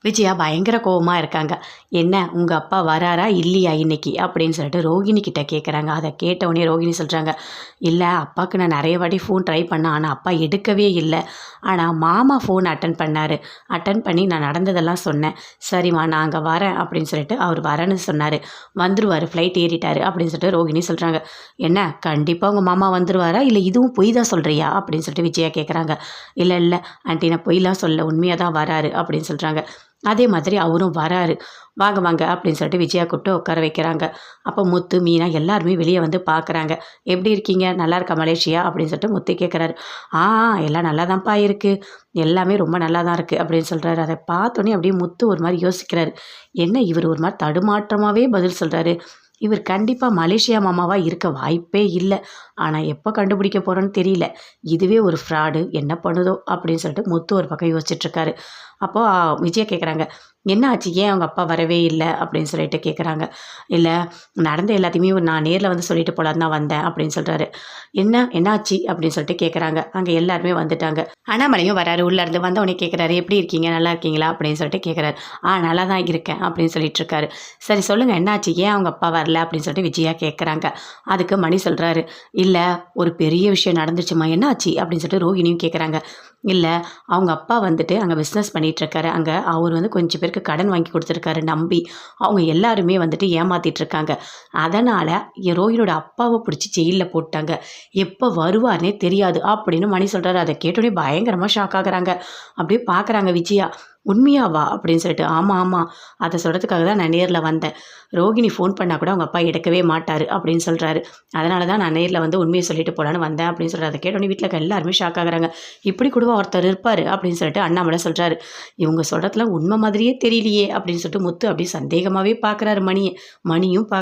விஜயா பயங்கர கோவமாக இருக்காங்க. என்ன உங்கள் அப்பா வராரா இல்லையா இன்னைக்கு அப்படின்னு சொல்லிட்டு ரோகிணி கிட்ட கேட்குறாங்க. அதை கேட்டவுடனே ரோகிணி சொல்கிறாங்க, இல்லை அப்பாவுக்கு நான் நிறைய வாட்டி ஃபோன் ட்ரை பண்ணேன், ஆனால் அப்பா எடுக்கவே இல்லை. ஆனால் மாமா ஃபோன் அட்டன் பண்ணார். அட்டன் பண்ணி நான் நடந்ததெல்லாம் சொன்னேன். சரிம்மா நான் அங்கே வரேன் அப்படின்னு சொல்லிட்டு அவர் வரேன்னு சொன்னார். வந்துருவார், ஃப்ளைட் ஏறிட்டார் அப்படின்னு சொல்லிட்டு ரோகிணி சொல்கிறாங்க. என்ன கண்டிப்பாக உங்கள் மாமா வந்துருவாரா இல்லை இதுவும் பொய் தான் சொல்கிறியா அப்படின்னு சொல்லிட்டு விஜயா கேட்குறாங்க. இல்லை இல்லை ஆண்டி நான் பொய்லாம் சொல்ல, உண்மையாக தான் வராரு அப்படின்னு சொல்கிறாங்க. அதே மாதிரி அவரும் வராரு. வாங்க வாங்க அப்படின்னு சொல்லிட்டு விஜயா கூப்பிட்டு உட்கார வைக்கிறாங்க. அப்போ முத்து மீனா எல்லாருமே வெளியே வந்து பார்க்குறாங்க. எப்படி இருக்கீங்க, நல்லா இருக்கா மலேசியா அப்படின்னு சொல்லிட்டு முத்து கேட்குறாரு. ஆ எல்லாம் நல்லா தான்ப்பா இருக்குது, எல்லாமே ரொம்ப நல்லா தான் இருக்குது அப்படின்னு சொல்கிறாரு. அதை பார்த்தோன்னே அப்படியே முத்து ஒரு மாதிரி யோசிக்கிறாரு. என்ன இவர் ஒரு மாதிரி தடுமாற்றமாகவே பதில் சொல்கிறாரு. இவர் கண்டிப்பாக மலேசியா மாமாவாக இருக்க வாய்ப்பே இல்லை. ஆனால் எப்போ கண்டுபிடிக்க போகிறோன்னு தெரியல. இதுவே ஒரு ஃப்ராடு, என்ன பண்ணுதோ அப்படின்னு சொல்லிட்டு முத்து ஒரு பக்கம் யோசிச்சுட்ருக்காரு. அப்போது விஜயா கேட்குறாங்க, என்ன ஆச்சு, ஏன் அவங்க அப்பா வரவே இல்லை அப்படின்னு சொல்லிட்டு கேட்குறாங்க. இல்லை நடந்த எல்லாத்தையுமே நான் நேரில் வந்து சொல்லிட்டு போகலான்னு தான் வந்தேன் அப்படின்னு சொல்கிறாரு. என்னாச்சு அப்படின்னு சொல்லிட்டு கேட்குறாங்க. அங்கே எல்லாருமே வந்துட்டாங்க. அண்ணாமலையும் வராரு உள்ளேருந்து. வந்தவொடனே கேட்குறாரு, எப்படி இருக்கீங்க, நல்லா இருக்கீங்களா அப்படின்னு சொல்லிட்டு கேட்குறாரு. நல்லா தான் இருக்கேன் அப்படின்னு சொல்லிட்டு இருக்காரு. சரி சொல்லுங்கள் என்னாச்சு, ஏன் அவங்க அப்பா வரல அப்படின்னு சொல்லிட்டு விஜயா கேட்குறாங்க. அதுக்கு மணி சொல்கிறாரு, இல்லை ஒரு பெரிய விஷயம் நடந்துச்சுமா, என்னாச்சு அப்படின்னு சொல்லிட்டு ரோகிணியும் கேட்குறாங்க. இல்லை அவங்க அப்பா வந்துட்டு அங்கே பிஸ்னஸ் பண்ணிகிட்ருக்காரு. அங்கே அவர் வந்து கொஞ்சம் பேருக்கு கடன் வாங்கி கொடுத்துருக்காரு நம்பி. அவங்க எல்லாருமே வந்துட்டு ஏமாற்றிட்டுருக்காங்க. அதனால் ரோஹினோட அப்பாவை பிடிச்சி ஜெயிலில் போட்டாங்க. எப்போ வருவார்னே தெரியாது அப்படின்னு மணி சொல்கிறாரு. அதை கேட்டோடனே பயங்கரமாக ஷாக் ஆகுறாங்க. அப்படியே பார்க்குறாங்க விஜயா. உண்மையாவா அப்படின்னு சொல்லிட்டு. ஆமாம் ஆமாம், அதை சொல்கிறதுக்காக தான் நான் நேரில் வந்தேன். ரோகிணி ஃபோன் பண்ணால் கூட அவங்க அப்பா எடுக்கவே மாட்டார் அப்படின்னு சொல்கிறாரு. அதனால தான் நான் நேரில் வந்து உண்மையை சொல்லிட்டு போகலான்னு வந்தேன் அப்படின்னு சொல்கிறார். அதை கேட்டோன்னே வீட்டில் இருக்க எல்லாருமே ஷாக் ஆகுறாங்க. இப்படி கூட ஒருத்தர் இருப்பார் அப்படின்னு சொல்லிட்டு அண்ணாமலை சொல்கிறாரு. இவங்க சொல்கிறதுலாம் உண்மை மாதிரியே தெரியலையே அப்படின்னு சொல்லிட்டு முத்து அப்படியே சந்தேகமாகவே பார்க்குறாரு மணியை. மணியும்